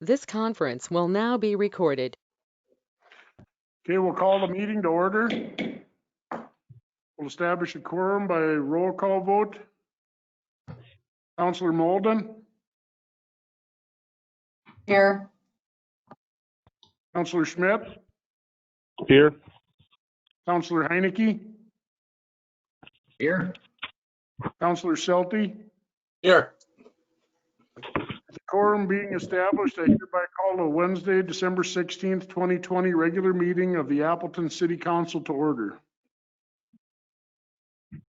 This conference will now be recorded. Okay, we'll call the meeting to order. We'll establish a quorum by roll call vote. Councillor Molden, Here. Councillor Schmidt, Here. Councillor Heineke, Here. Councillor Selty. Here. The quorum being established, I hereby call the Wednesday, December 16th, 2020 regular meeting of the Appleton City Council to order.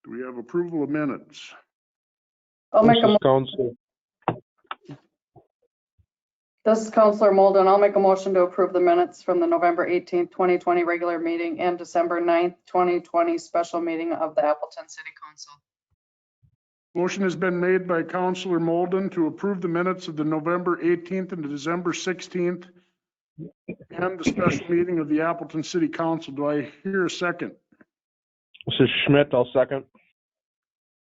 Do we have approval of minutes? I'll make a, Council. this is Councillor Molden. I'll make a motion to approve the minutes from the November 18th, 2020 regular meeting and December 9th, 2020 special meeting of the Appleton City Council. Motion has been made by Councillor Molden to approve the minutes of the November 18th and the December 16th and the special meeting of the Appleton City Council. Do I hear a second? This is Schmidt. I'll second.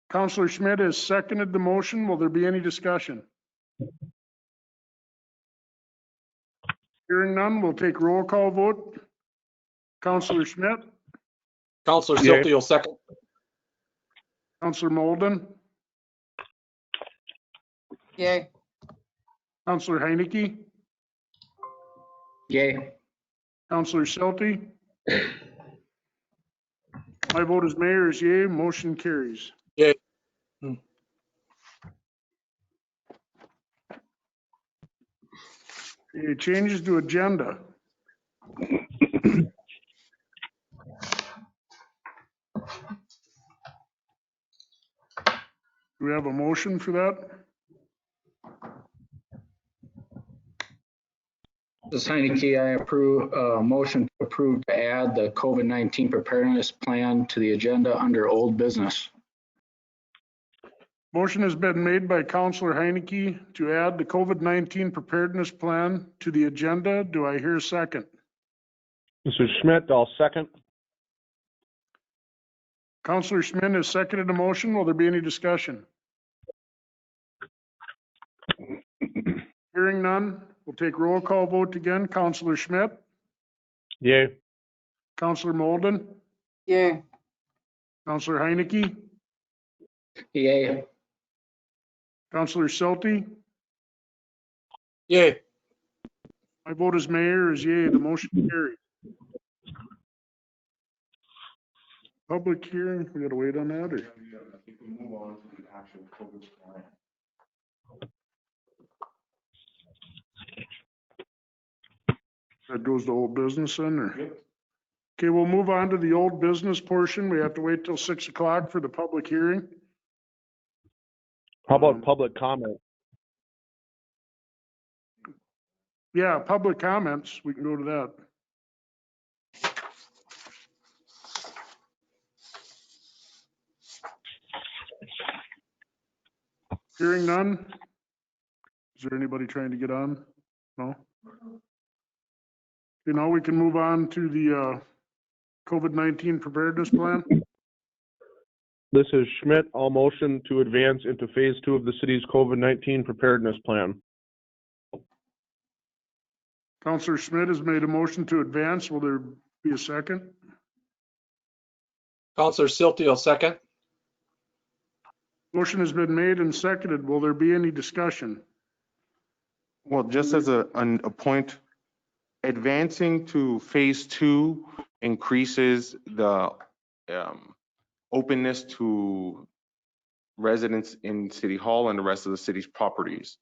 Councillor Schmidt has seconded the motion. Will there be any discussion? Hearing none, we'll take roll call vote. Councillor Schmidt, Councillor Yay. Silty will second. Councillor Molden, Yay. Councillor Heineke, Yay. Councillor Selty. My vote as mayor is yay. Motion carries. Yay. Okay, changes to agenda. Do we have a motion for that? This is Heineke. I approve, motion to approve to add the COVID-19 preparedness plan to the agenda under old business. Motion has been made by Councillor Heineke to add the COVID-19 preparedness plan to the agenda. Do I hear a second? This is Schmidt. I'll second. Councillor Schmidt has seconded the motion. Will there be any discussion? Hearing none, we'll take roll call vote again. Councillor Schmidt, Yay. Councillor Molden, Yay. Councillor Heineke, Yay. Councillor Selty. Yay. My vote as mayor is yay. The motion carries. Public hearing, we gotta wait on that, or? That goes to old business then, or? Okay, we'll move on to the old business portion. We have to wait till 6 o'clock for the public hearing. How about public comment? Yeah, public comments, we can go to that. Hearing none. Is there anybody trying to get on? No? You know, we can move on to the COVID-19 preparedness plan. This is Schmidt. I'll motion to advance into phase 2 of the city's COVID-19 preparedness plan. Councillor Schmidt has made a motion to advance. Will there be a second? Councillor Silty will second. Motion has been made and seconded. Will there be any discussion? Well, just as a point, advancing to phase 2 increases the openness to residents in City Hall and the rest of the city's properties.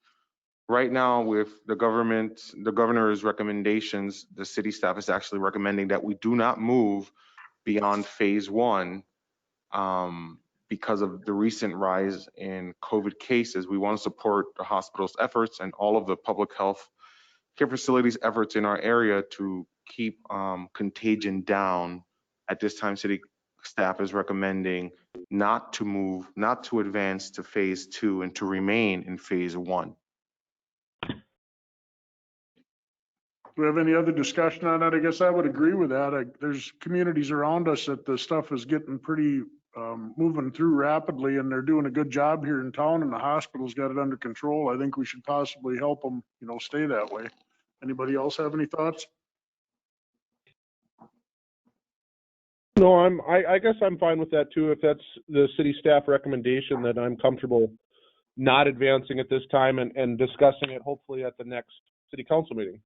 Right now, with the governor's recommendations, the city staff is actually recommending that we do not move beyond phase 1 because of the recent rise in COVID cases. We want to support the hospital's efforts and all of the public health care facilities efforts in our area to keep contagion down. At this time, city staff is recommending not to advance to phase 2 and to remain in phase 1. Do we have any other discussion on that? I guess I would agree with that. There's communities around us that the stuff is getting pretty moving through rapidly, and they're doing a good job here in town, and the hospital's got it under control. I think we should possibly help them, stay that way. Anybody else have any thoughts? No, I guess I'm fine with that too. If that's the city staff recommendation, that I'm comfortable not advancing at this time and discussing it hopefully at the next city council meeting.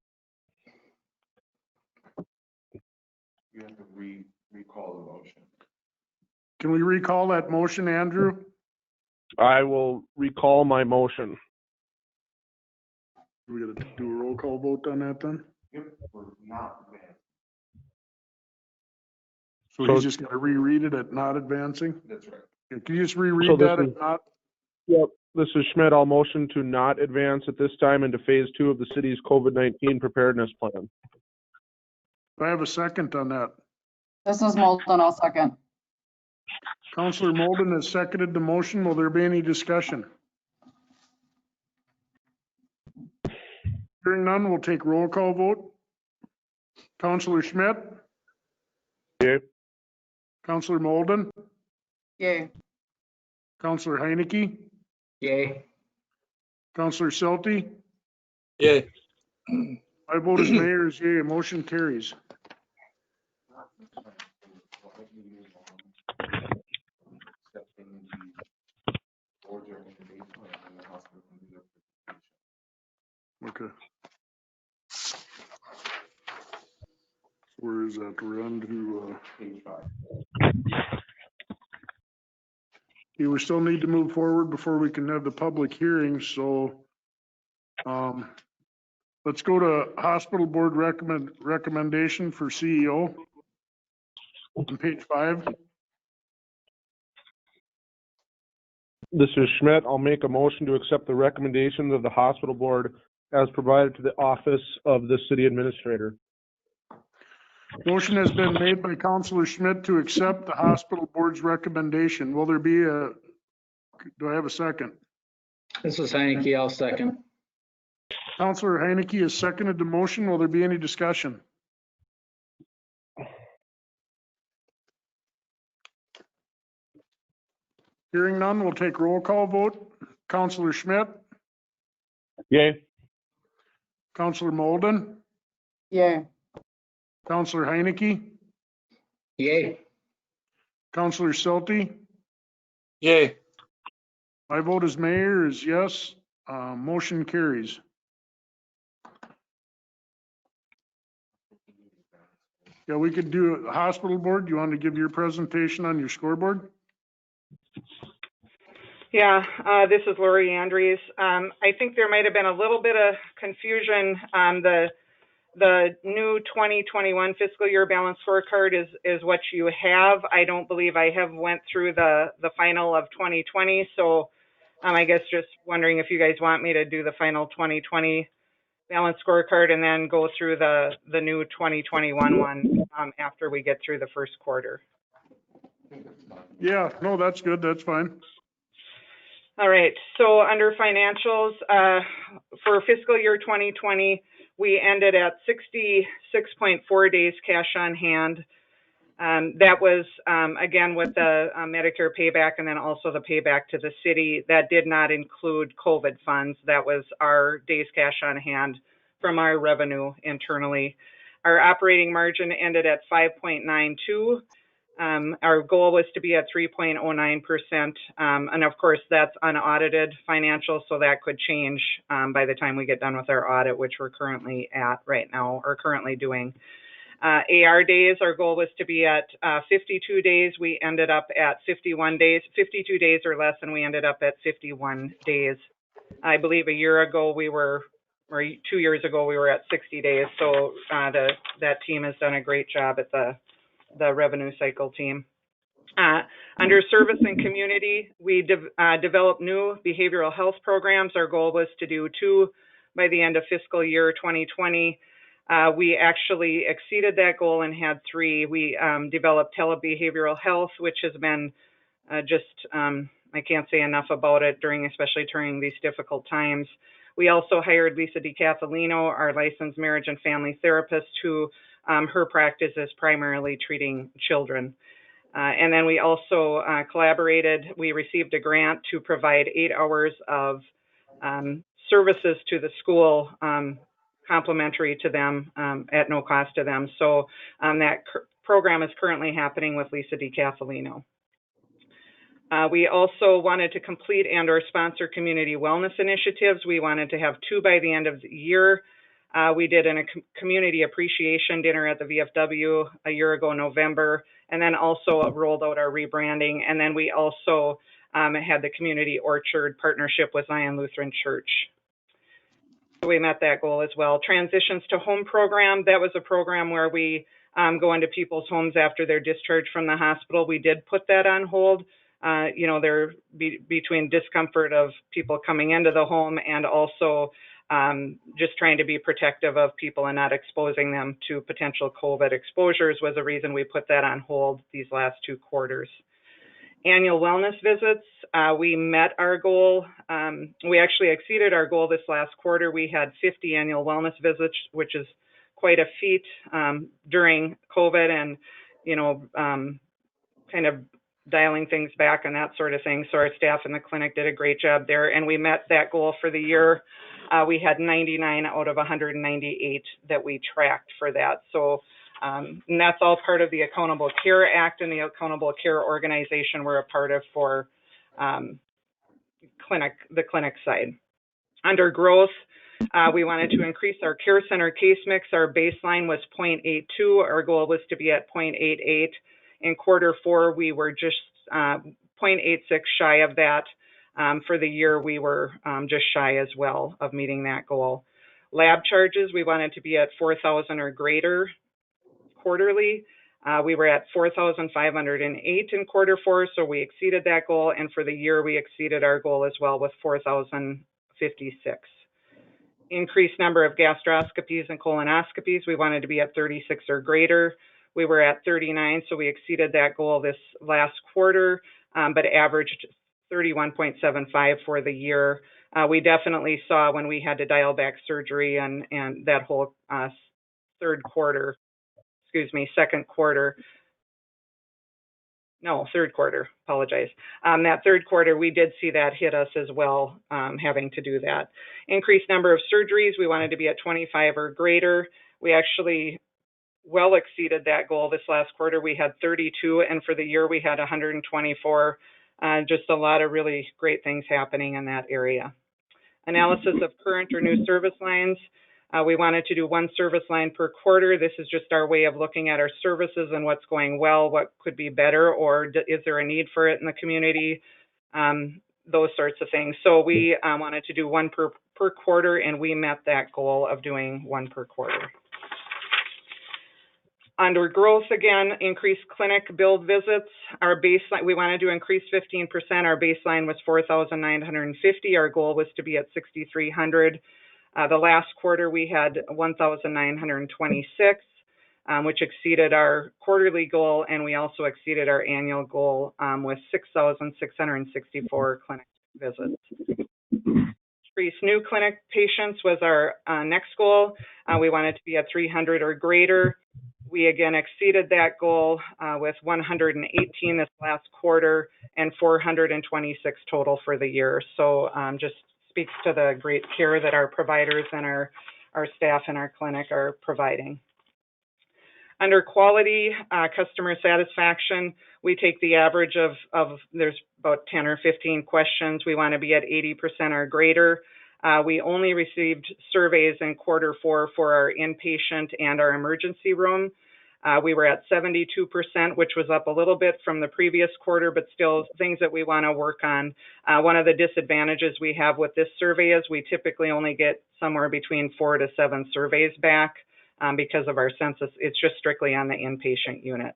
You have to recall the motion. Can we recall that motion, Andrew? I will recall my motion. We gotta do a roll call vote on that then? Yep, we're not advancing. So he's just gonna reread it at not advancing? That's right. Yeah, can you just reread So this that is- at not? Yep, this is Schmidt. I'll motion to not advance at this time into phase 2 of the city's COVID-19 preparedness plan. Do I have a second on that? This is Molden, I'll second. Counselor Molden has seconded the motion. Will there be any discussion? Hearing none, we'll take roll call vote. Counselor Schmidt, Okay, Counselor Molden, Yay. Counselor Heinecke, Yay. Counselor Selty. Yay. My vote as mayor is yea. Motion carries. Okay. Where is that? We're on to, Page 5. we still need to move forward before we can have the public hearing, so, let's go to hospital board recommendation for CEO. On page 5. this is Schmidt. I'll make a motion to accept the recommendations of the hospital board as provided to the office of the city administrator. Motion has been made by Counselor Schmidt to accept the hospital board's recommendation. Will there be do I have a second? This is Heinecke, I'll second. Counselor Heinecke has seconded the motion. Will there be any discussion? Hearing none, we'll take roll call vote. Counselor Schmidt, Yay. Counselor Molden, Yay. Counselor Heinecke, Yay. Counselor Selty. Yay. My vote as mayor is yes. Motion carries. Yeah, we could do a hospital board. You want to give your presentation on your scoreboard? Yeah, this is Lori Andrews. I think there might have been a little bit of confusion. The new 2021 fiscal year balance scorecard is what you have. I don't believe I have went through the final of 2020. So I guess just wondering if you guys want me to do the final 2020 balance scorecard and then go through the new 2021 one after we get through the first quarter. Yeah, no, that's good. That's fine. All right, so under financials, for fiscal year 2020, we ended at 66.4 days cash on hand. That was, again, with the Medicare payback and then also the payback to the city. That did not include COVID funds. That was our days cash on hand from our revenue internally. Our operating margin ended at 5.92. Our goal was to be at 3.09%. And of course, that's unaudited financial, so that could change by the time we get done with our audit, which we're currently at right now, or currently doing. AR days, our goal was to be at 52 days. We ended up at 51 days, 52 days or less, and we ended up at 51 days. I believe a year ago we were, or 2 years ago, we were at 60 days. So that team has done a great job at the revenue cycle team. Under service and community, we developed new behavioral health programs. Our goal was to do 2 by the end of fiscal year 2020. We actually exceeded that goal and had 3. We developed telebehavioral health, which has been I can't say enough about it especially during these difficult times. We also hired Lisa DiCathalino, our licensed marriage and family therapist, who her practice is primarily treating children. And then we also collaborated. We received a grant to provide 8 hours of services to the school, complimentary to them, at no cost to them. So that program is currently happening with Lisa DiCathalino. We also wanted to complete and/or sponsor community wellness initiatives. We wanted to have 2 by the end of the year. We did a community appreciation dinner at the VFW a year ago, November, and then also rolled out our rebranding. And then we also had the community orchard partnership with Zion Lutheran Church. So we met that goal as well. Transitions to home program, that was a program where we go into people's homes after they're discharged from the hospital. We did put that on hold. There between discomfort of people coming into the home and also just trying to be protective of people and not exposing them to potential COVID exposures was a reason we put that on hold these last 2 quarters. Annual wellness visits, we met our goal. We actually exceeded our goal this last quarter. We had 50 annual wellness visits, which is quite a feat during COVID and, kind of dialing things back and that sort of thing. So our staff in the clinic did a great job there, and we met that goal for the year. We had 99 out of 198 that we tracked for that. So, and that's all part of the Accountable Care Act and the Accountable Care Organization we're a part of for the clinic side. Under growth, we wanted to increase our care center case mix. Our baseline was 0.82. Our goal was to be at 0.88. In Q4, we were just 0.86 shy of that. For the year, we were just shy as well of meeting that goal. Lab charges, we wanted to be at 4,000 or greater quarterly. We were at 4,508 in Q4, so we exceeded that goal. And for the year, we exceeded our goal as well with 4,056. Increased number of gastroscopies and colonoscopies, we wanted to be at 36 or greater. We were at 39, so we exceeded that goal this last quarter, but averaged 31.75 for the year. We definitely saw when we had to dial back surgery and that whole third quarter, apologize. That third quarter, we did see that hit us as well, having to do that. Increased number of surgeries, we wanted to be at 25 or greater. We actually well exceeded that goal this last quarter. We had 32, and for the year we had 124. Just a lot of really great things happening in that area. Analysis of current or new service lines. We wanted to do 1 service line per quarter. This is just our way of looking at our services and what's going well, what could be better, or is there a need for it in the community, those sorts of things. So we wanted to do 1 per quarter, and we met that goal of doing 1 per quarter. Under growth, again, increased clinic build visits. Our baseline, we wanted to increase 15%. Our baseline was 4,950. Our goal was to be at 6,300. The last quarter, we had 1,926, which exceeded our quarterly goal, and we also exceeded our annual goal with 6,664 clinic visits. Increase new clinic patients was our next goal. We wanted to be at 300 or greater. We again exceeded that goal with 118 this last quarter and 426 total for the year. So just speaks to the great care that our providers and our staff in our clinic are providing. Under quality, customer satisfaction, we take the average of there's about 10 or 15 questions. We want to be at 80% or greater. We only received surveys in Q4 for our inpatient and our emergency room. We were at 72%, which was up a little bit from the previous quarter, but still things that we want to work on. One of the disadvantages we have with this survey is we typically only get somewhere between 4 to 7 surveys back because of our census. It's just strictly on the inpatient unit.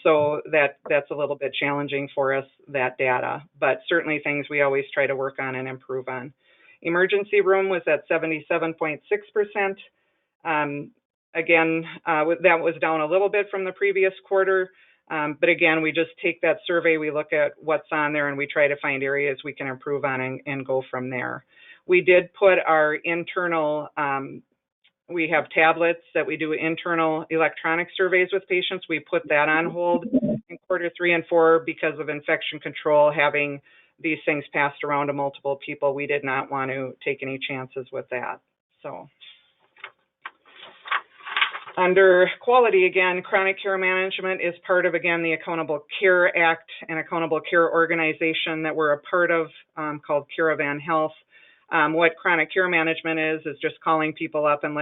So that's a little bit challenging for us, that data, but certainly things we always try to work on and improve on. Emergency room was at 77.6%. Again, that was down a little bit from the previous quarter. But again, we just take that survey, we look at what's on there, and we try to find areas we can improve on and go from there. We did put our internal we have tablets that we do internal electronic surveys with patients. We put that on hold in quarter 3 and 4 because of infection control, having these things passed around to multiple people. We did not want to take any chances with that. So under quality, again, chronic care management is part of, again, the Accountable Care Act and Accountable Care organization that we're a part of, called Caravan Health. What chronic care management is just calling people up and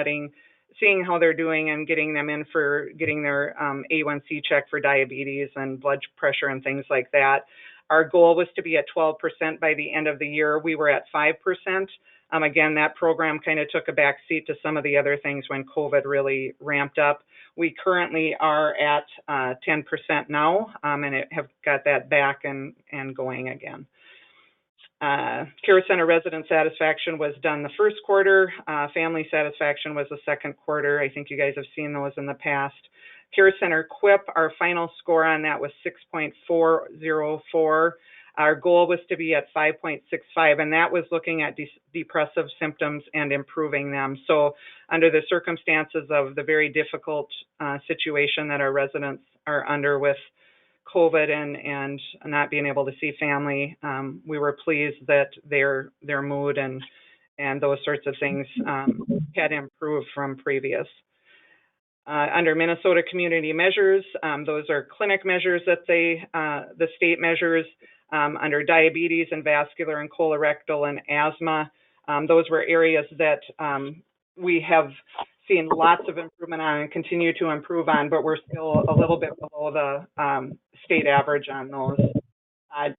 seeing how they're doing and getting them in for getting their A1C check for diabetes and blood pressure and things like that. Our goal was to be at 12% by the end of the year. We were at 5%. Again, that program kind of took a back seat to some of the other things when COVID really ramped up. We currently are at 10% now, and have got that back and going again. Care Center resident satisfaction was done the first quarter. Family satisfaction was the second quarter. I think you guys have seen those in the past. Care Center QUIP, our final score on that was 6.404. Our goal was to be at 5.65, and that was looking at depressive symptoms and improving them. So under the circumstances of the very difficult situation that our residents are under with COVID and not being able to see family, we were pleased that their mood and those sorts of things had improved from previous. Under Minnesota community measures, those are clinic measures that the state measures. Under diabetes and vascular and colorectal and asthma, those were areas that we have seen lots of improvement on and continue to improve on, but we're still a little bit below the state average on those.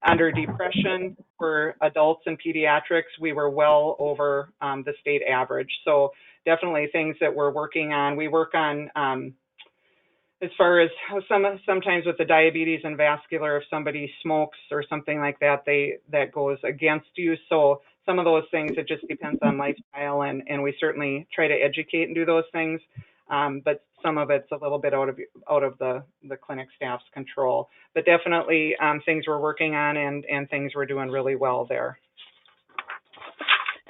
Under depression for adults and pediatrics, we were well over the state average. So definitely things that we're working on. We work on, as far as sometimes with the diabetes and vascular, if somebody smokes or something like that, that goes against you. So some of those things, it just depends on lifestyle, and we certainly try to educate and do those things. But some of it's a little bit out of the clinic staff's control. But definitely things we're working on and things we're doing really well there.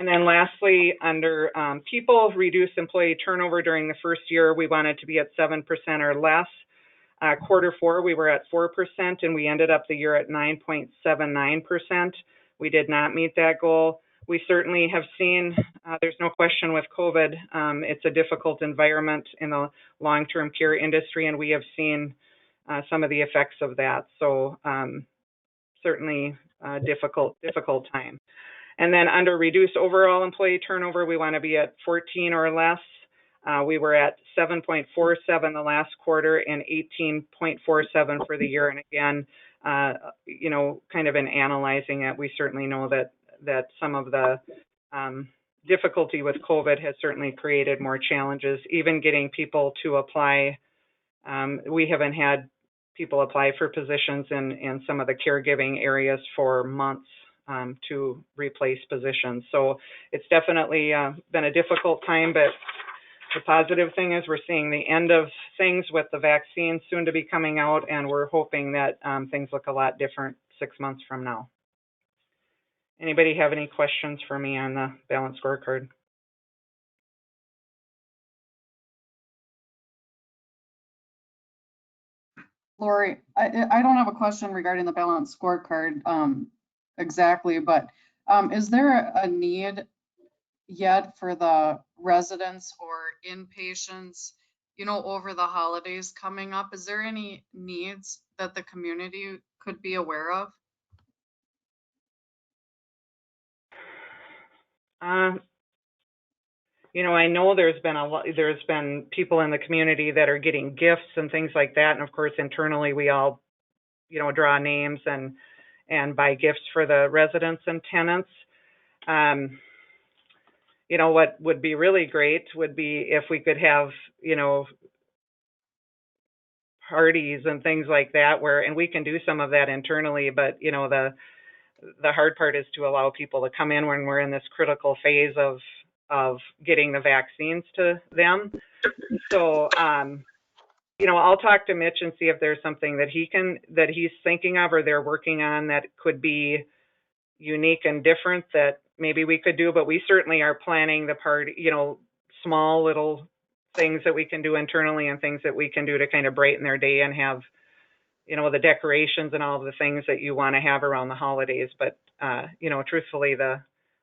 And then lastly, under people, reduce employee turnover during the first year. We wanted to be at 7% or less. Quarter 4, we were at 4%, and we ended up the year at 9.79%. We did not meet that goal. We certainly have seen, there's no question with COVID, it's a difficult environment in the long-term care industry, and we have seen some of the effects of that. So certainly a difficult time. And then under reduce overall employee turnover, we want to be at 14 or less. We were at 7.47 the last quarter and 18.47 for the year. And again, kind of in analyzing it, we certainly know that some of the difficulty with COVID has certainly created more challenges. Even getting people to apply, we haven't had people apply for positions in some of the caregiving areas for months. To replace positions. So it's definitely been a difficult time, but the positive thing is we're seeing the end of things with the vaccine soon to be coming out, and we're hoping that things look a lot different 6 months from now. Anybody have any questions for me on the balanced scorecard? Lori, I don't have a question regarding the balanced scorecard exactly, but is there a need yet for the residents or inpatients, over the holidays coming up? Is there any needs that the community could be aware of? I know there's been people in the community that are getting gifts and things like that, and of course internally we all, draw names and buy gifts for the residents and tenants. What would be really great would be if we could have, parties and things like that and we can do some of that internally, but, the hard part is to allow people to come in when we're in this critical phase of getting the vaccines to them. So, I'll talk to Mitch and see if there's something that he's thinking of or they're working on that could be unique and different that maybe we could do, but we certainly are planning the party, small little things that we can do internally and things that we can do to kind of brighten their day and have, the decorations and all of the things that you want to have around the holidays. But, truthfully,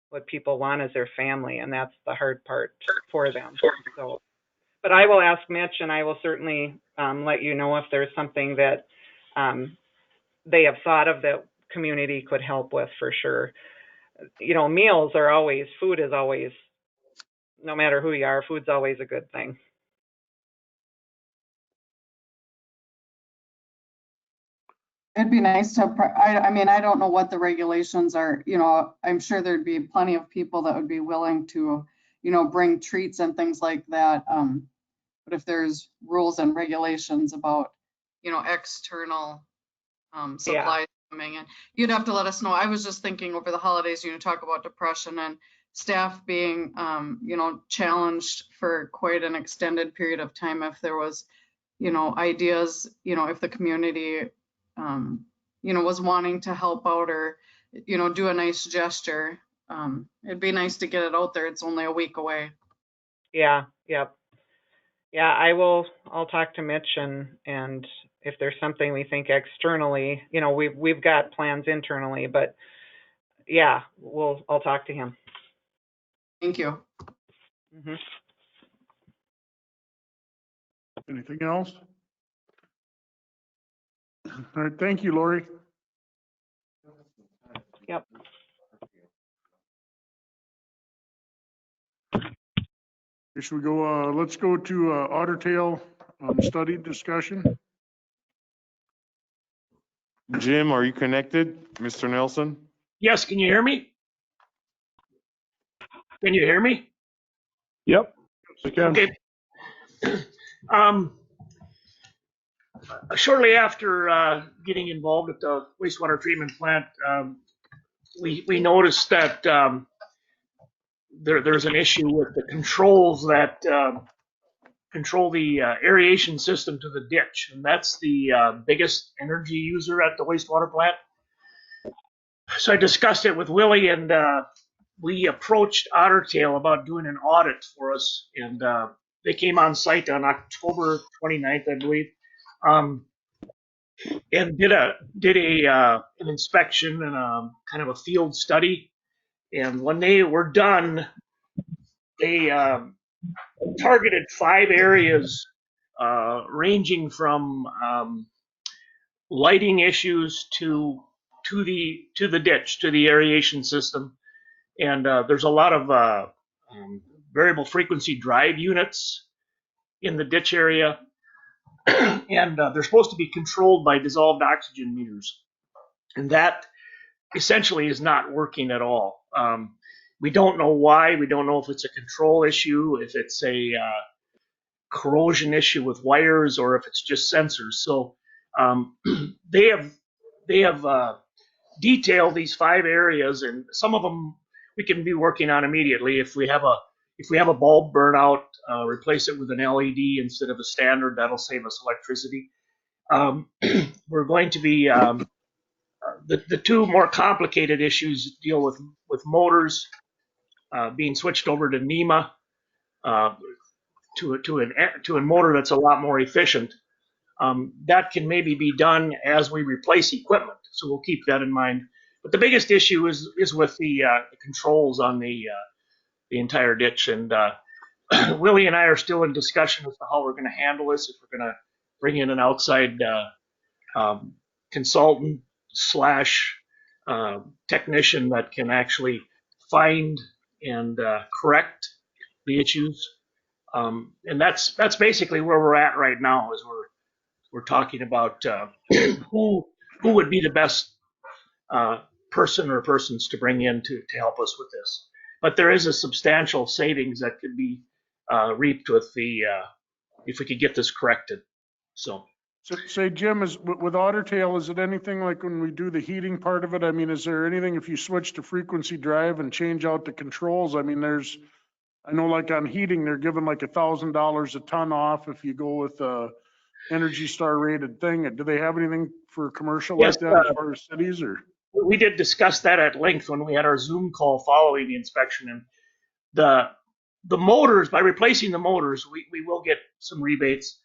what people want is their family, and that's the hard part for them. So, but I will ask Mitch, and I will certainly let you know if there's something that they have thought of that community could help with for sure. Food is always, no matter who you are, food's always a good thing. It'd be nice to, I mean, I don't know what the regulations are, I'm sure there'd be plenty of people that would be willing to, bring treats and things like that. But if there's rules and regulations about, external supplies coming in, you'd have to let us know. I was just thinking over the holidays, talk about depression and staff being, challenged for quite an extended period of time. If there was, ideas, if the community, was wanting to help out or, do a nice gesture. It'd be nice to get it out there. It's only a week away. Yeah, yep. Yeah, I'll talk to Mitch and if there's something we think externally, we've got plans internally, but yeah, I'll talk to him. Thank you. Mm-hmm. Anything else? All right, thank you, Lori. Yep. Should we go, let's go to Otter Tail study discussion. Jim, are you connected? Mr. Nelson? Yes, can you hear me? Can you hear me? Yep. I can. Okay. Shortly after getting involved at the wastewater treatment plant, we noticed that there's an issue with the controls that control the aeration system to the ditch, and that's the biggest energy user at the wastewater plant. So I discussed it with Willie, and we approached Otter Tail about doing an audit for us, and they came on site on October 29th, I believe, and did an inspection and kind of a field study. And when they were done, they targeted 5 areas ranging from lighting issues to the ditch, to the aeration system. And there's a lot of variable frequency drive units in the ditch area. And they're supposed to be controlled by dissolved oxygen meters. And that essentially is not working at all. We don't know why. We don't know if it's a control issue, if it's a corrosion issue with wires, or if it's just sensors. So they have detailed these 5 areas, and some of them we can be working on immediately. If we have a bulb burnout, replace it with an LED instead of a standard. That'll save us electricity. We're going to be the 2 more complicated issues deal with motors being switched over to NEMA to a motor that's a lot more efficient. That can maybe be done as we replace equipment, so we'll keep that in mind. But the biggest issue is with the controls on the entire ditch, and Willie and I are still in discussion as to how we're going to handle this. If we're going to bring in an outside consultant / technician that can actually find and correct the issues, and that's basically where we're at right now. Is we're talking about who would be the best person or persons to bring in to help us with this. But there is a substantial savings that could be reaped with if we could get this corrected. So say, Jim, is with Otter Tail, is it anything like when we do the heating part of it? I mean, is there anything if you switch to frequency drive and change out the controls? I mean, I know like on heating, they're giving like $1,000 a ton off if you go with a Energy Star rated thing. Do they have anything for commercial yes, like that as far as cities or? We did discuss that at length when we had our Zoom call following the inspection, and the motors, by replacing the motors, we will get some rebates.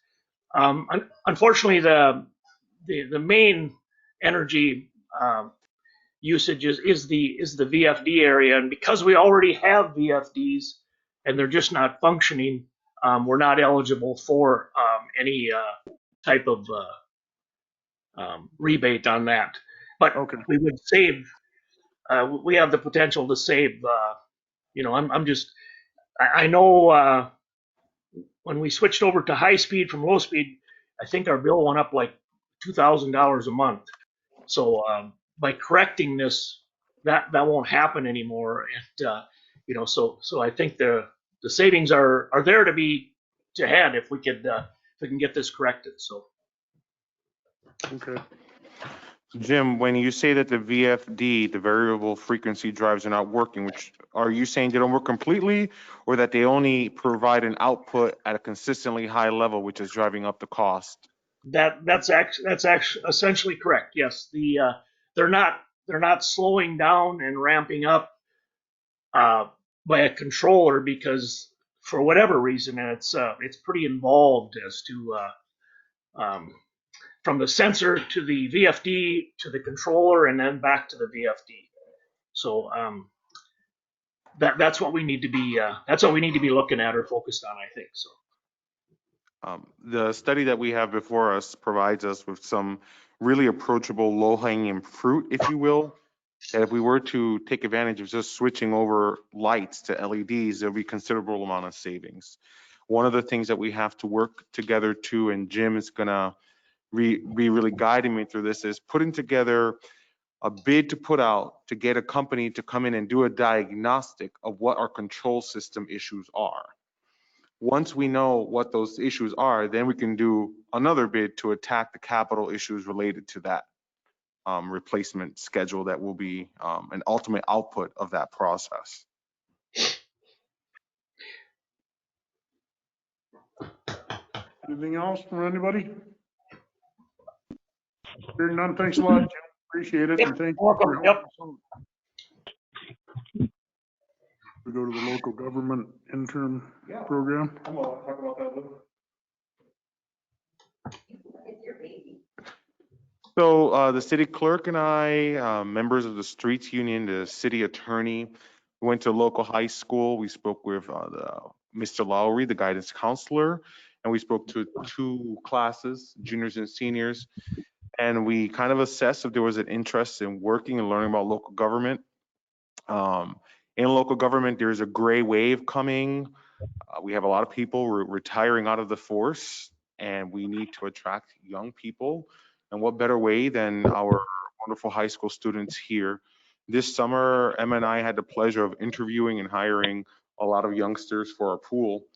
Unfortunately, the main energy usage is the VFD area, and because we already have VFDs and they're just not functioning, we're not eligible for any type of rebate on that. But Okay. we would save. We have the potential to save. I know when we switched over to high speed from low speed, I think our bill went up like $2,000 a month. So by correcting this, that won't happen anymore. And so I think the savings are there to had if we can get this corrected. So. Okay. Jim, when you say that the VFD, the variable frequency drives are not working, which are you saying they don't work completely, or that they only provide an output at a consistently high level, which is driving up the cost? That's actually essentially correct. Yes, they're not slowing down and ramping up by a controller because for whatever reason, and it's pretty involved as to from the sensor to the VFD to the controller and then back to the VFD. So that's what we need to be looking at or focused on, I think. So. The study that we have before us provides us with some really approachable low-hanging fruit, if you will, that if we were to take advantage of just switching over lights to LEDs, there'll be considerable amount of savings. One of the things that we have to work together to, and Jim is gonna be really guiding me through this, is putting together a bid to put out to get a company to come in and do a diagnostic of what our control system issues are. Once we know what those issues are, then we can do another bid to attack the capital issues related to that replacement schedule that will be an ultimate output of that process. Anything else from anybody? Hearing none, thanks a lot, Jim. Appreciate it. Yep, And thank you welcome. for Yep. helping us out. We go to the local government intern program. I'm gonna talk about that a little. So the city clerk and I, members of the streets union, the city attorney, went to local high school. We spoke with Mr. Lowry, the guidance counselor, and we spoke to 2 classes, juniors and seniors. And we kind of assessed if there was an interest in working and learning about local government. In local government, there's a gray wave coming. We have a lot of people retiring out of the force, and we need to attract young people. And what better way than our wonderful high school students here? This summer, Emma and I had the pleasure of interviewing and hiring a lot of youngsters for our pool.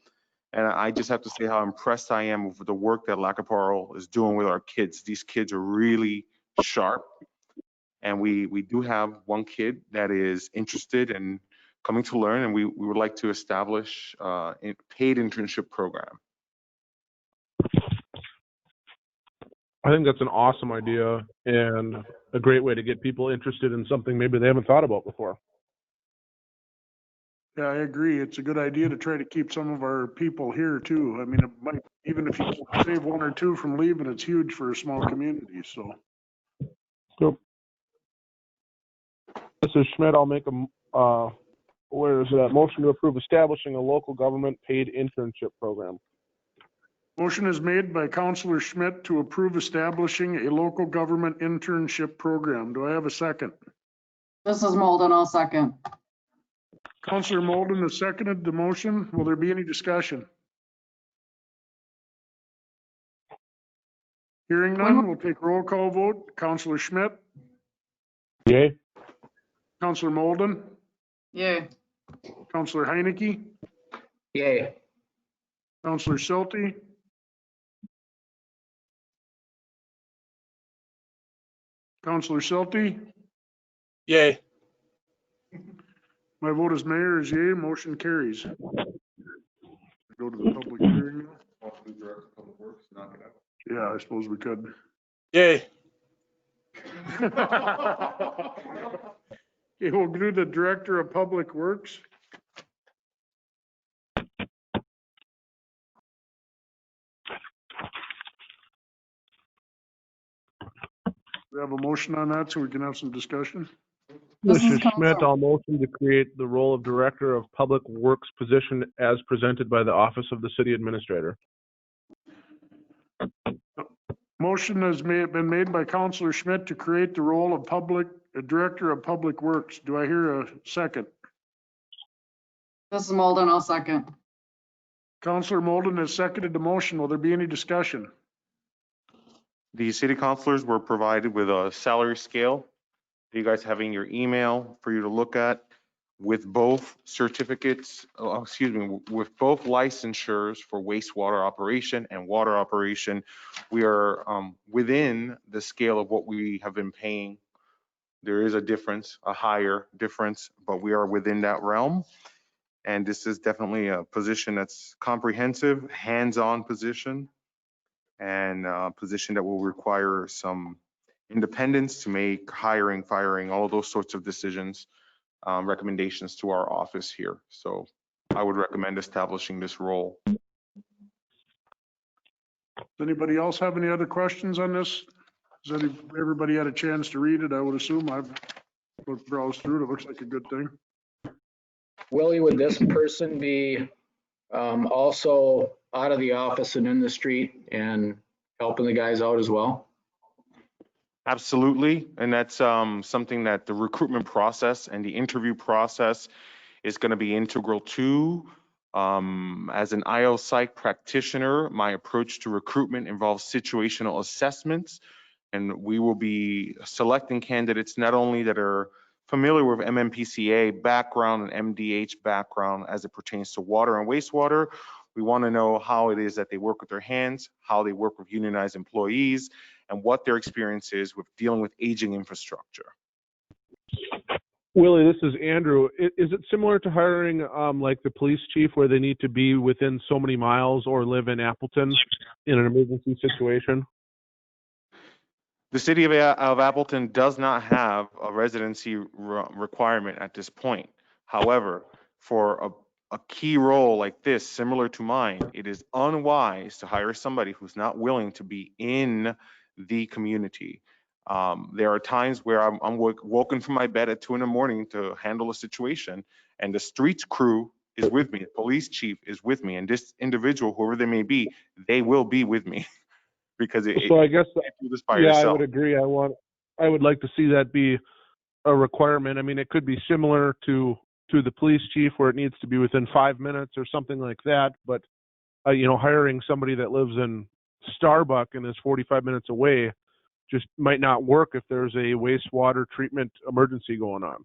And I just have to say how impressed I am with the work that Lacaparo is doing with our kids. These kids are really sharp. And we do have one kid that is interested in coming to learn, and we would like to establish a paid internship program. I think that's an awesome idea and a great way to get people interested in something maybe they haven't thought about before. Yeah, I agree. It's a good idea to try to keep some of our people here too. I mean, it might, even if you save 1 or 2 from leaving, it's huge for a small community, so. So, Mrs. Schmidt, I'll make where is that motion to approve establishing a local government paid internship program. Motion is made by Councilor Schmidt to approve establishing a local government internship program. Do I have a second? This is Molden, I'll second. Councilor Molden has seconded the motion. Will there be any discussion? Hearing none, we'll take roll call vote. Councilor Schmidt, Yay? Councilor Molden, Yay. Councilor Heinecke, Yay. Councilor Schulte, Councilor Schulte. Yay. My vote as mayor is yay, motion carries. Go to the public hearing now. Yeah, I suppose we could. Yay. Okay, we'll do the Director of Public Works. We have a motion on that so we can have some discussion. This This is is Schmidt. Counselor- I'll motion to create the role of Director of Public Works position as presented by the Office of the City Administrator. Motion has been made by Counselor Schmidt to create the role of Director of Public Works. Do I hear a second? This is Molden, I'll second. Counselor Molden has seconded the motion. Will there be any discussion? The city councilors were provided with a salary scale. You guys having your email for you to look at with both certificates, with both licensures for wastewater operation and water operation. We are within the scale of what we have been paying. There is a difference, a higher difference, but we are within that realm. And this is definitely a position that's comprehensive, hands-on position, and a position that will require some independence to make hiring, firing, all of those sorts of decisions, recommendations to our office here. So I would recommend establishing this role. Does anybody else have any other questions on this? Has everybody had a chance to read it? I would assume. I've browsed through it. It looks like a good thing. Willie, would this person be also out of the office and in the street and helping the guys out as well? Absolutely, and that's something that the recruitment process and the interview process is going to be integral to. As an IO psych practitioner, my approach to recruitment involves situational assessments, and we will be selecting candidates not only that are familiar with MMPCA background and MDH background as it pertains to water and wastewater. We want to know how it is that they work with their hands, how they work with unionized employees, and what their experience is with dealing with aging infrastructure. Willie, this is Andrew. Is it similar to hiring like the police chief where they need to be within so many miles or live in Appleton in an emergency situation? The city of Appleton does not have a residency requirement at this point. However, for a key role like this, similar to mine, it is unwise to hire somebody who's not willing to be in the community. There are times where I'm woken from my bed at 2 a.m. to handle a situation, and the streets crew is with me, the police chief is with me, and this individual, whoever they may be, they will be with me. Because so I guess, you can't do this by yeah, yourself. I would agree. I would like to see that be a requirement. I mean, it could be similar to the police chief where it needs to be within 5 minutes or something like that. But, hiring somebody that lives in Starbuck and is 45 minutes away just might not work if there's a wastewater treatment emergency going on.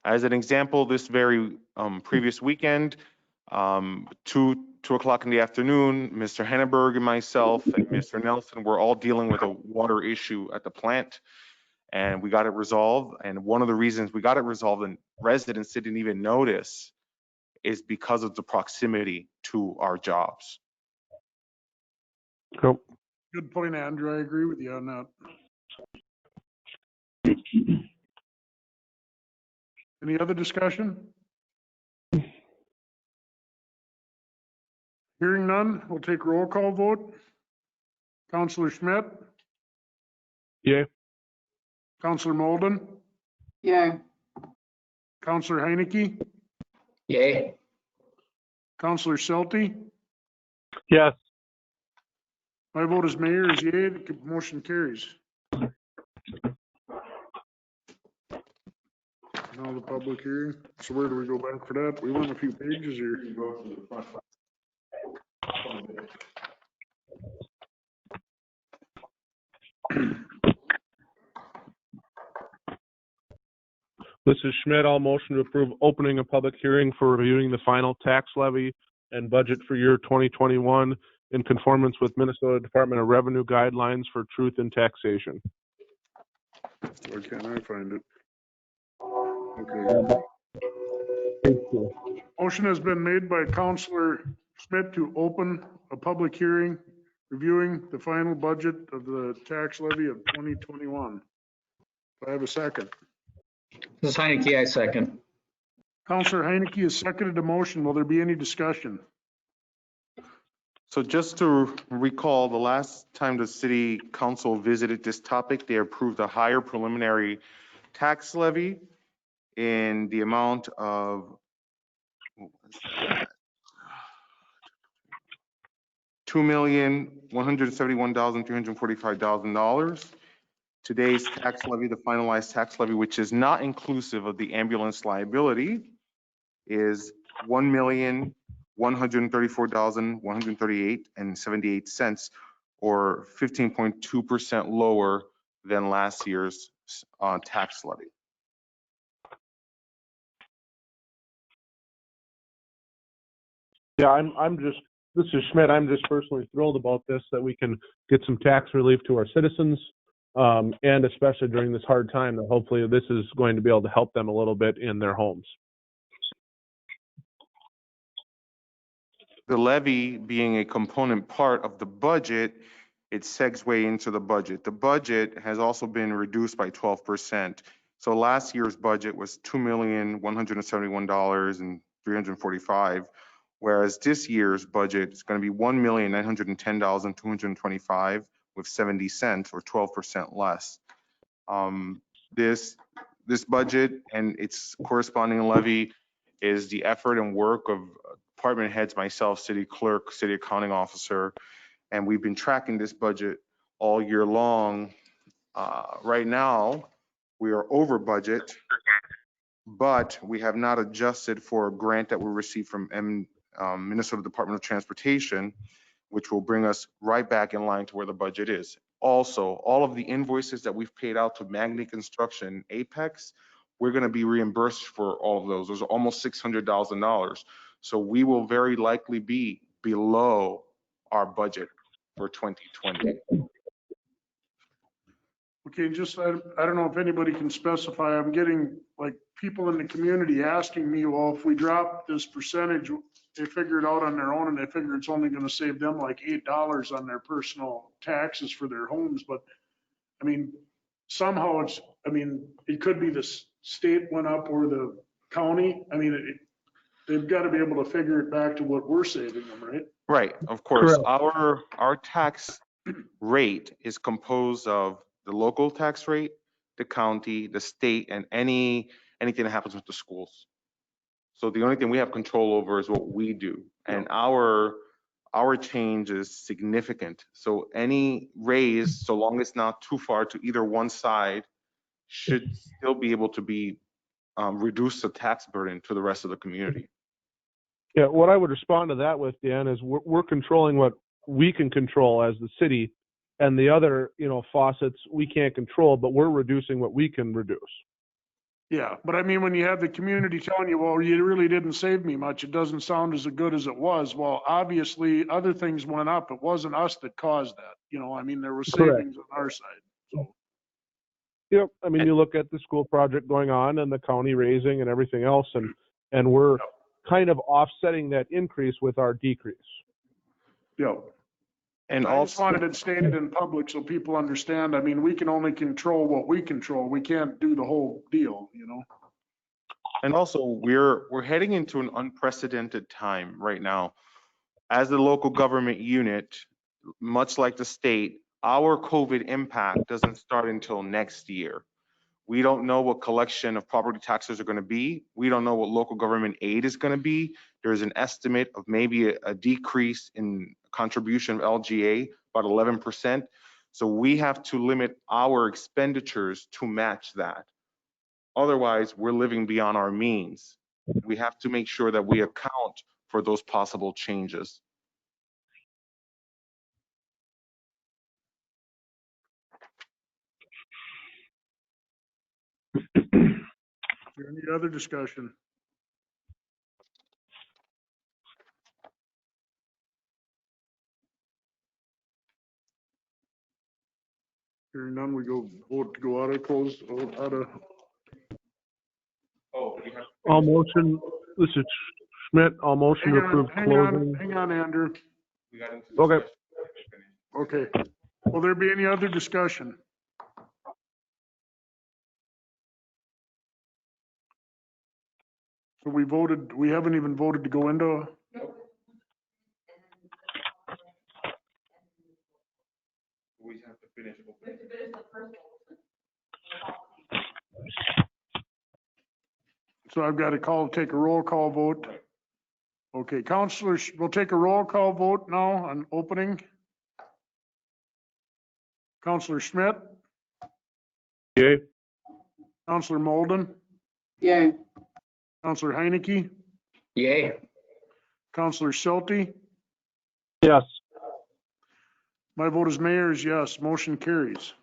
As an example, this very previous weekend, 2 o'clock in the afternoon, Mr. Henneberg and myself and Mr. Nelson were all dealing with a water issue at the plant, and we got it resolved. And one of the reasons we got it resolved and residents didn't even notice is because of the proximity to our jobs. Cool. Good point, Andrew. I agree with you on that. Any other discussion? Hearing none, we'll take roll call vote. Counselor Schmidt, Yeah. Counselor Molden, Yay. Counselor Heineke, Yay. Counselor Selty. Yes. My vote as mayor is yea. The motion carries. Now the public hearing. So where do we go back for that? We went a few pages here. This is Schmidt. I'll motion to approve opening a public hearing for reviewing the final tax levy and budget for year 2021 in conformance with Minnesota Department of Revenue guidelines for truth in taxation. Why can't I find it? Okay. Motion has been made by Counselor Schmidt to open a public hearing reviewing the final budget of the tax levy of 2021. Do I have a second? This is Heineke, I second. Counselor Heineke has seconded the motion. Will there be any discussion? So just to recall, the last time the city council visited this topic, they approved a higher preliminary tax levy in the amount of $2,171,345. Today's tax levy, the finalized tax levy, which is not inclusive of the ambulance liability, is $1,134,138.78, or 15.2% lower than last year's tax levy. Yeah, this is Schmidt. I'm just personally thrilled about this, that we can get some tax relief to our citizens, and especially during this hard time, that hopefully this is going to be able to help them a little bit in their homes. The levy being a component part of the budget, it segues into the budget. The budget has also been reduced by 12%. So last year's budget was $2,171,345, whereas this year's budget is going to be $1,910,225 with 70 cents, or 12% less. This budget and its corresponding levy is the effort and work of department heads, myself, city clerk, city accounting officer, and we've been tracking this budget all year long. Right now, we are over budget, but we have not adjusted for a grant that we received from Minnesota Department of Transportation, which will bring us right back in line to where the budget is. Also, all of the invoices that we've paid out to Magni Construction, Apex, we're going to be reimbursed for all of those. Those are almost $600,000. So we will very likely be below our budget for 2020. Okay, just, I don't know if anybody can specify, I'm getting like people in the community asking me, well, if we drop this percentage, they figure it out on their own and they figure it's only gonna save them like $8 on their personal taxes for their homes, but I mean, somehow it's, I mean, it could be the state went up or the county. I mean, they've got to be able to figure it back to what we're saving them, right? Right, of course. Correct. Our tax rate is composed of the local tax rate, the county, the state, and anything that happens with the schools. So the only thing we have control over is what we do, and our change is significant. So any raise, so long as not too far to either one side, should still be able to be reduce the tax burden to the rest of the community. Yeah, what I would respond to that with, Dan, is we're controlling what we can control as the city, and the other, faucets we can't control, but we're reducing what we can reduce. Yeah, but I mean, when you have the community telling you, well, you really didn't save me much, it doesn't sound as good as it was. Well, obviously, other things went up. It wasn't us that caused that. I mean, there was Correct. savings on our side. So, Yep. I mean, you look at the school project going on and the county raising and everything else, and we're kind of offsetting that increase with our decrease. yeah. And I just also, wanted it stated in public so people understand. I mean, we can only control what we control. We can't do the whole deal, and also we're heading into an unprecedented time right now. As the local government unit, much like the state, our COVID impact doesn't start until next year. We don't know what collection of property taxes are going to be. We don't know what local government aid is going to be. There's an estimate of maybe a decrease in contribution of LGA, about 11%. So we have to limit our expenditures to match that. Otherwise, we're living beyond our means. We have to make sure that we account for those possible changes. Is there any other discussion? Hearing none, we vote to go out of close, out of. All motion, this is Schmidt, all motion to approve closing. Hang on, Andrew. Okay. Okay. Will there be any other discussion? So we haven't even voted to go into. So I've got to take a roll call vote. Okay, counselors, we'll take a roll call vote now on opening. Counselor Schmidt, Yay. Counselor Molden, Yay. Counselor Heineke, Yay. Counselor Schulte. Yes. My vote as mayor is yes. Motion carries.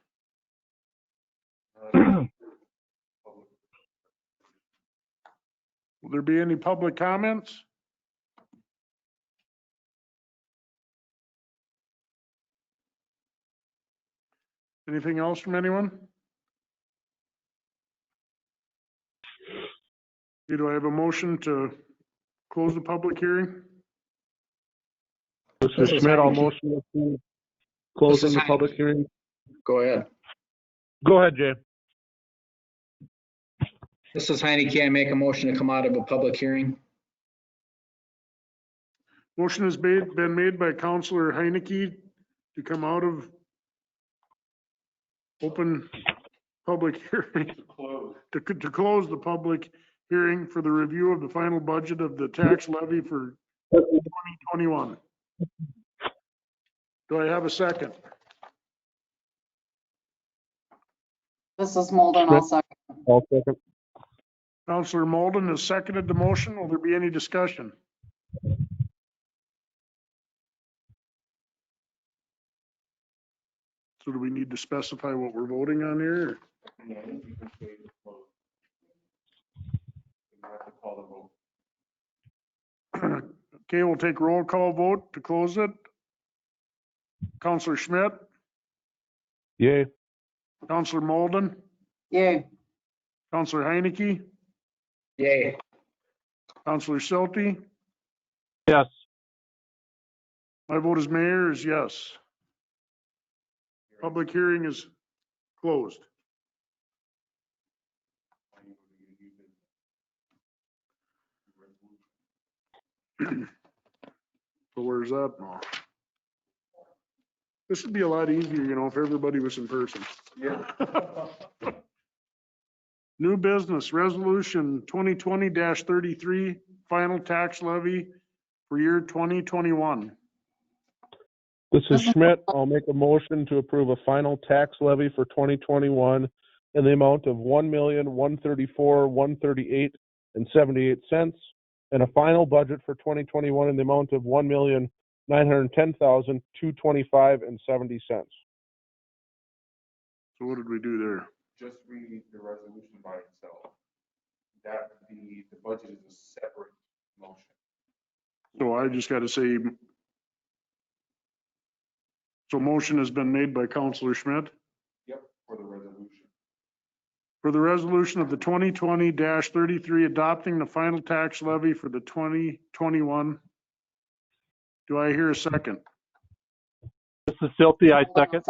Will there be any public comments? Anything else from anyone? Do I have a motion to close the public hearing? Mr. Schmidt, I'll motion to closing the public hearing. Go ahead. Go ahead, Jay. This is Heineke. I make a motion to come out of a public hearing. Motion has been made by Counselor Heineke to come out of open public hearing. To close the public hearing for the review of the final budget of the tax levy for 2021. Do I have a second? This is Molden. I'll second. I'll second. Counselor Molden has seconded the motion. Will there be any discussion? So do we need to specify what we're voting on here? Okay, we'll take roll call vote to close it. Counselor Schmidt, Yay. Counselor Molden, Yay. Counselor Heineke, Yay. Counselor Schulte. Yes. My vote as mayor is yes. Public hearing is closed. So where's that now? This would be a lot easier, if everybody was in person. Yeah. New business, resolution 2020-33, final tax levy for year 2021. This is Schmidt. I'll make a motion to approve a final tax levy for 2021 in the amount of $1,134,138.78 and a final budget for 2021 in the amount of $1,910,225.70. So what did we do there? Just read the resolution by itself. That the budget is a separate motion. So I just got to say, so motion has been made by Counselor Schmidt Yep, for the resolution. for the resolution of the 2020-33 adopting the final tax levy for the 2021. Do I hear a second? This is Silty. I second.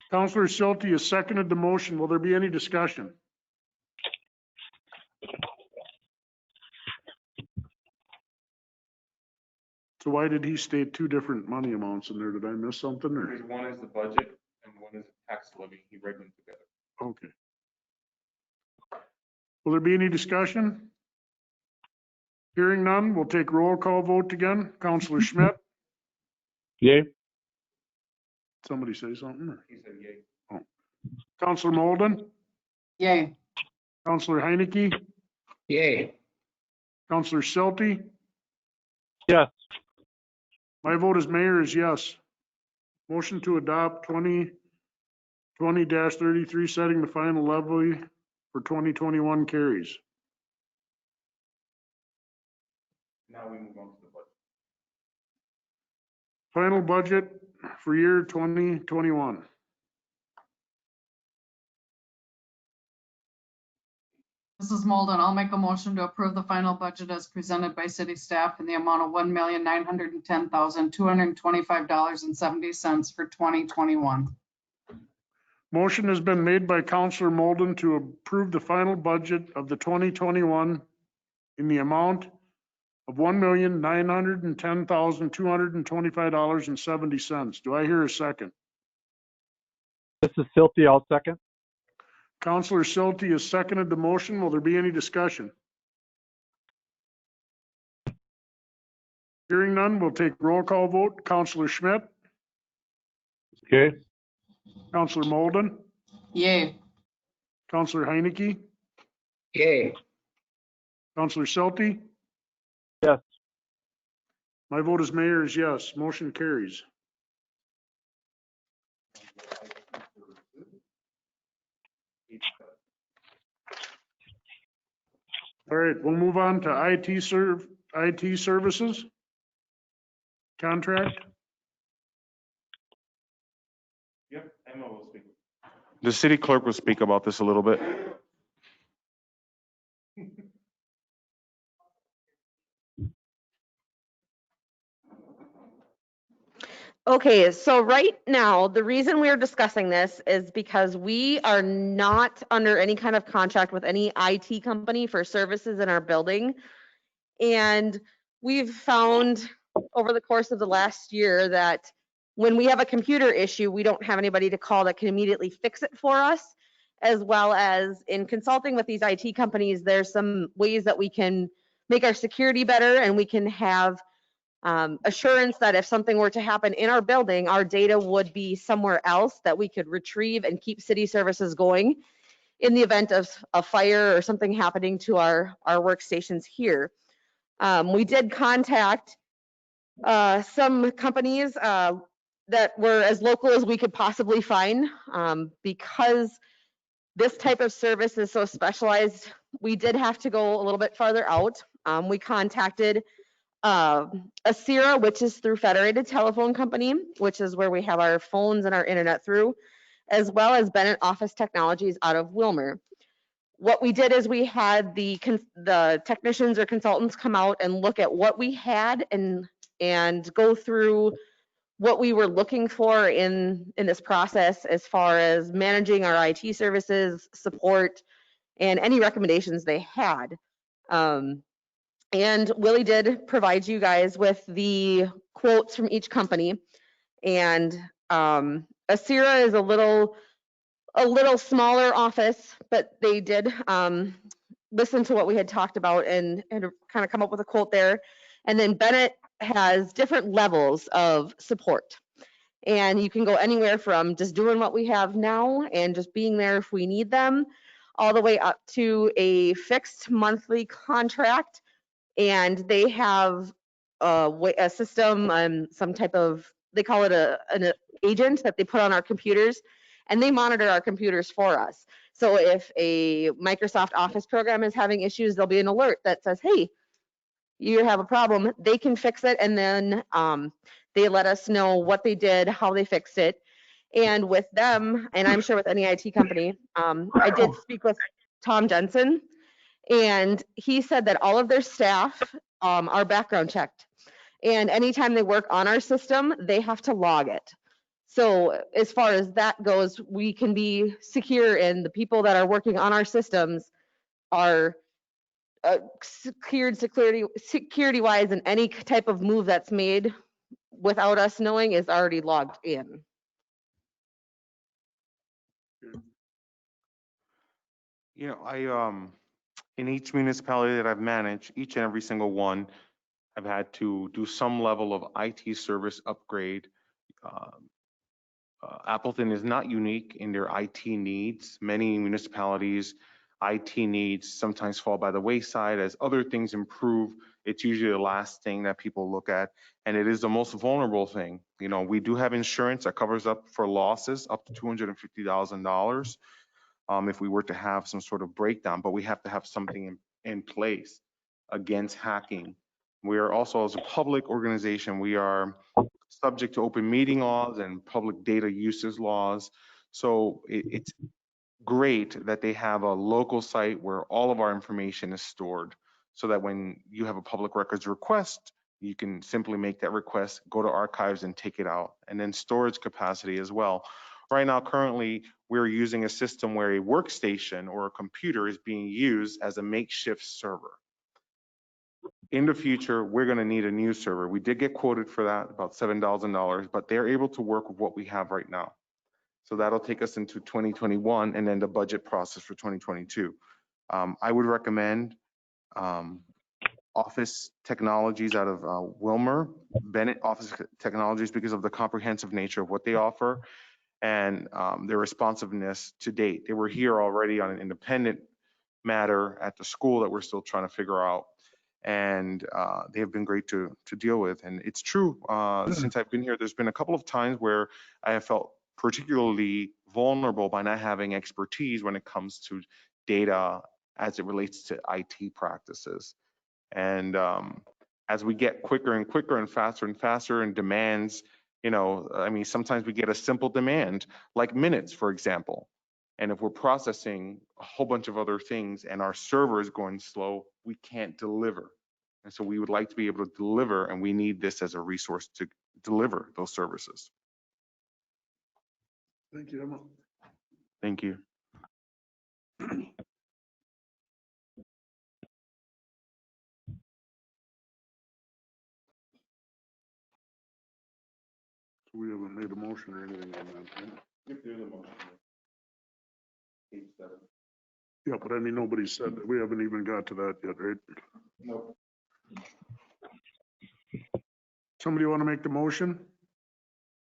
Counselor Schulte has seconded the motion. Will there be any discussion? So why did he state two different money amounts in there? Did I miss something or? Because one is the budget and one is the tax levy. He read them together. Okay. Will there be any discussion? Hearing none, we'll take roll call vote again. Counselor Schmidt, Yay. somebody say something? Or? He said yay. Counselor Molden, Yay. Counselor Heineke, Yay. Counselor Schulte. Yes. My vote as mayor is yes. Motion to adopt 2020-33 setting the final levy for 2021 carries. Now we move on to the budget. Final budget for year 2021. This is Molden. I'll make a motion to approve the final budget as presented by city staff in the amount of $1,910,225.70 for 2021. Motion has been made by Counselor Molden to approve the final budget of the 2021 in the amount of $1,910,225.70. Do I hear a second? is Silty. I'll second. Counselor Silty has seconded the motion. Will there be any discussion? Hearing none, we'll take roll call vote. Counselor Schmidt, Okay. Counselor Molden, Yay. Counselor Heineke, Yay. Counselor Silty. Yes. My vote as mayor is yes. Motion carries. All right, we'll move on to IT services contract. Yep, Emma will speak. The city clerk will speak about this a little bit. Okay, so right now, the reason we are discussing this is because we are not under any kind of contract with any IT company for services in our building. And we've found over the course of the last year that when we have a computer issue, we don't have anybody to call that can immediately fix it for us. As well as in consulting with these IT companies, there's some ways that we can make our security better, and we can have assurance that if something were to happen in our building, our data would be somewhere else that we could retrieve and keep city services going in the event of a fire or something happening to our workstations here. We did contact some companies that were as local as we could possibly find. Because this type of service is so specialized, we did have to go a little bit farther out. We contacted Asira, which is through Federated Telephone Company, which is where we have our phones and our internet through, as well as Bennett Office Technologies out of Wilmer. What we did is we had the technicians or consultants come out and look at what we had and go through what we were looking for in this process as far as managing our IT services, support, and any recommendations they had. And Willie did provide you guys with the quotes from each company. And Asira is a little smaller office, but they did listen to what we had talked about and kind of come up with a quote there. And then Bennett has different levels of support. And you can go anywhere from just doing what we have now and just being there if we need them, all the way up to a fixed monthly contract. And they have a system, some type of, they call it an agent that they put on our computers, and they monitor our computers for us. So if a Microsoft Office program is having issues, there'll be an alert that says, hey, you have a problem. They can fix it, and then they let us know what they did, how they fixed it. And with them, and I'm sure with any IT company, I did speak with Tom Jensen, and he said that all of their staff are background checked. And anytime they work on our system, they have to log it. So as far as that goes, we can be secure, and the people that are working on our systems are secured security-wise, and any type of move that's made without us knowing is already logged in. You know, I in each municipality that I've managed, each and every single one, I've had to do some level of IT service upgrade. Appleton is not unique in their IT needs. Many municipalities, IT needs sometimes fall by the wayside. As other things improve, it's usually the last thing that people look at, and it is the most vulnerable thing. You know, we do have insurance that covers up for losses up to $250,000 if we were to have some sort of breakdown, but we have to have something in place against hacking. We are also, as a public organization, we are subject to open meeting laws and public data uses laws. So it's great that they have a local site where all of our information is stored, so that when you have a public records request, you can simply make that request, go to archives and take it out, and then storage capacity as well. Right now, currently, we're using a system where a workstation or a computer is being used as a makeshift server. In the future, we're going to need a new server. We did get quoted for that, about $7,000, but they're able to work with what we have right now. So that'll take us into 2021 and then the budget process for 2022. I would recommend Office Technologies out of Wilmer, Bennett Office Technologies, because of the comprehensive nature of what they offer and their responsiveness to date. They were here already on an independent matter at the school that we're still trying to figure out. And they have been great to deal with. And it's true, since I've been here, there's been a couple of times where I have felt particularly vulnerable by not having expertise when it comes to data as it relates to IT practices. And as we get quicker and quicker and faster and demands, you know, I mean, sometimes we get a simple demand like minutes, for example. And if we're processing a whole bunch of other things and our server is going slow, we can't deliver. And so we would like to be able to deliver, and we need this as a resource to deliver those services. Thank you, Emma. Thank you. So we haven't made a motion or anything on that, right? If there's a motion. Yeah, but I mean, nobody said that. We haven't even got to that yet, right? Nope. Somebody want to make the motion?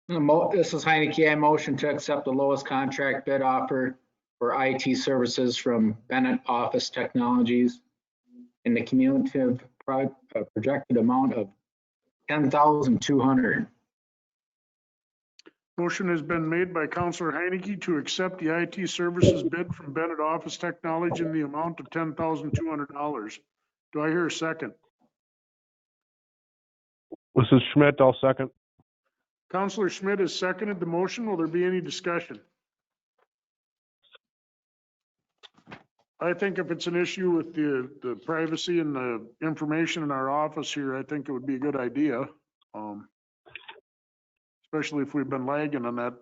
This is Heineke. I motion to accept the lowest contract bid offer for IT services from Bennett Office Technologies in the cumulative projected amount of $10,200. Motion has been made by Councillor Heineke to accept the IT services bid from Bennett Office Technology in the amount of $10,200. Do I hear a second? This is Schmidt. I'll second. Councillor Schmidt has seconded the motion. Will there be any discussion? I think if it's an issue with the privacy and the information in our office here, I think it would be a good idea. Especially if we've been lagging on that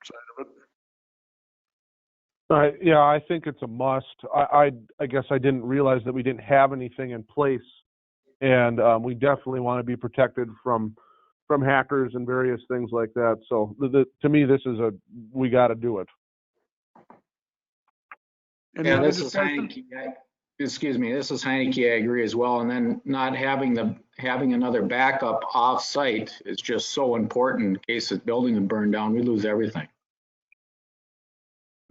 side of it. Yeah, I think it's a must. I guess I didn't realize that we didn't have anything in place, and we definitely want to be protected from hackers and various things like that. So to me, this is we got to do it. Yeah, this is Heineke. Excuse me, this is Heineke. I agree as well. And then not having another backup off-site is just so important in case the building is burned down. We lose everything.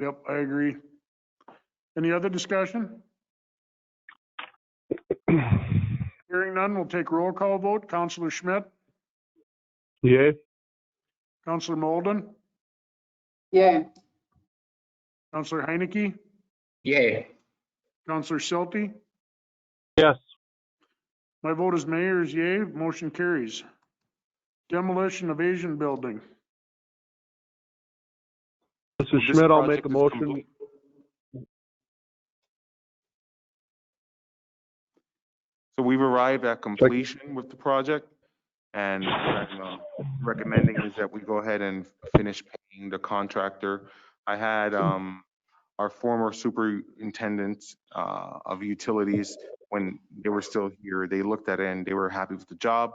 Yep, I agree. Any other discussion? Hearing none, we'll take roll call vote. Councillor Schmidt? Yay. Councillor Molden? Yay. Councillor Heineke? Yay. Councillor Schulte? Yes. My vote as mayor is yay. Motion carries. Demolition of Asian building. This is Schmidt. I'll make a motion. So we've arrived at completion with the project, and what I'm recommending is that we go ahead and finish paying the contractor. I had our former superintendent of utilities, when they were still here, they looked at it and they were happy with the job.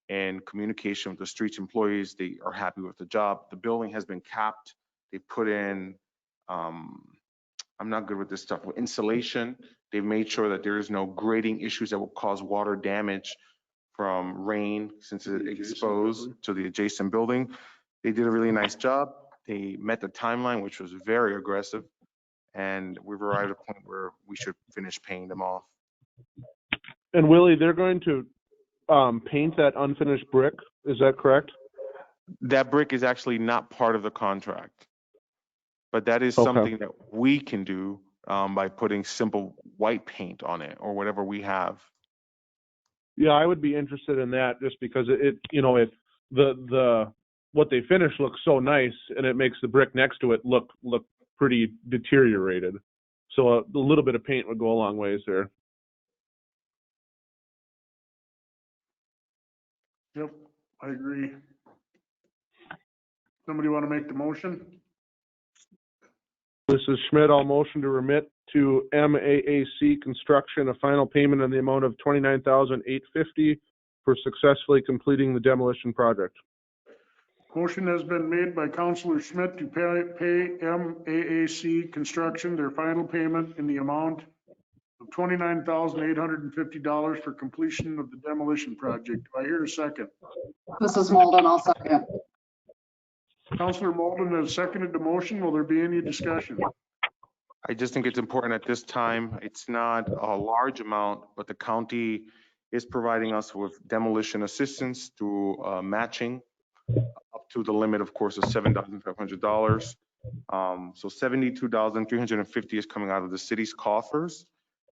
And communication with the streets employees, they are happy with the job. The building has been capped. They put in, I'm not good with this stuff, with insulation. They've made sure that there is no grading issues that will cause water damage from rain, since it's exposed to the adjacent building. They did a really nice job. They met the timeline, which was very aggressive. And we've arrived at a point where we should finish paying them off. And Willie, they're going to paint that unfinished brick. Is that correct? That brick is actually not part of the contract, but that is something that we can do by putting simple white paint on it or whatever we have. Yeah, I would be interested in that just because what they finish looks so nice, and it makes the brick next to it look pretty deteriorated. So a little bit of paint would go a long ways there. Yep, I agree. Somebody want to make the motion? This is Schmidt. I'll motion to remit to MAAC Construction a final payment in the amount of $29,850 for successfully completing the demolition project. Motion has been made by Counselor Schmidt to pay MAAC Construction their final payment in the amount of $29,850 for completion of the demolition project. Do I hear a second? This is Malden, I'll second. Counselor Malden has seconded the motion. Will there be any discussion? I just think it's important at this time. It's not a large amount, but the county is providing us with demolition assistance through matching up to the limit, of course, of $7,500. So $72,350 is coming out of the city's coffers.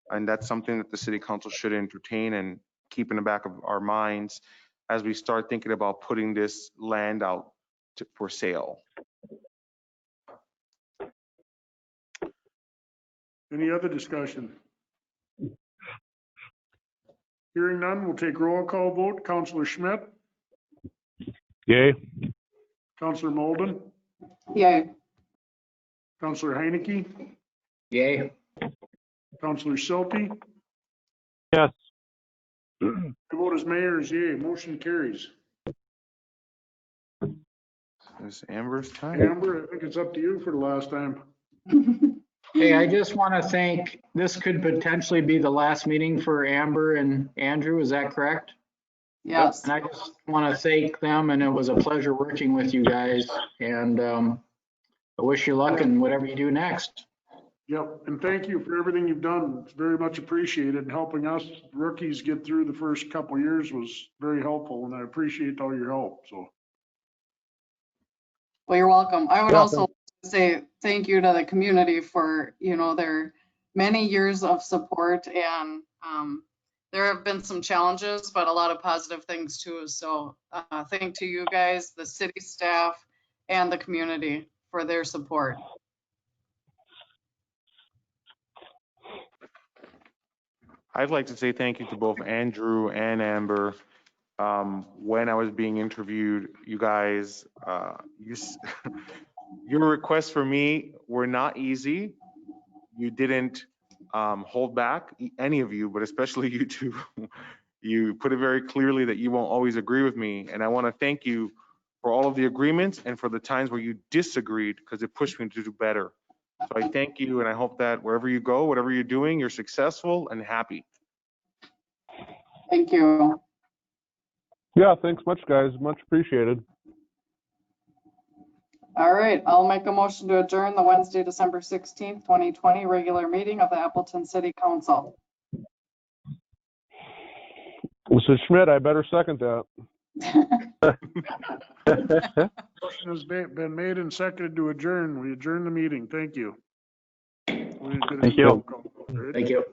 And that's something that the city council should entertain and keep in the back of our minds as we start thinking about putting this land out for sale. Any other discussion? Hearing none, we'll take roll call vote. Counselor Schmidt, Yay. Counselor Malden, Yay. Counselor Heineke, Yay. Counselor Silty. Yes. The vote is mayor's yay. Motion carries. It's Amber's time. Amber, I think it's up to you for the last time. Hey, I just want to thank, this could potentially be the last meeting for Amber and Andrew, is that correct? Yes. And I just want to thank them, and it was a pleasure working with you guys, and I wish you luck in whatever you do next. Yep, and thank you for everything you've done. It's very much appreciated. And helping us rookies get through the first couple of years was very helpful, and I appreciate all your help, so. Well, you're welcome. I would Yeah, also say thank you to the community for, their many years of support, and there have been some challenges, but a lot of positive things too. So thank to you guys, the city staff, and the community for their support. I'd like to say thank you to both Andrew and Amber. When I was being interviewed, you guys, your requests for me were not easy. You didn't hold back, any of you, but especially you two. You put it very clearly that you won't always agree with me. And I want to thank you for all of the agreements and for the times where you disagreed, because it pushed me to do better. So I thank you, and I hope that wherever you go, whatever you're doing, you're successful and happy. Thank you. Yeah, thanks much, guys. Much appreciated. All right, I'll make a motion to adjourn the Wednesday, December 16th, 2020 regular meeting of the Appleton City Council. Mrs. Schmidt, I better second that. Motion has been made and seconded to adjourn. We adjourn the meeting. Thank you. Thank you. Thank you.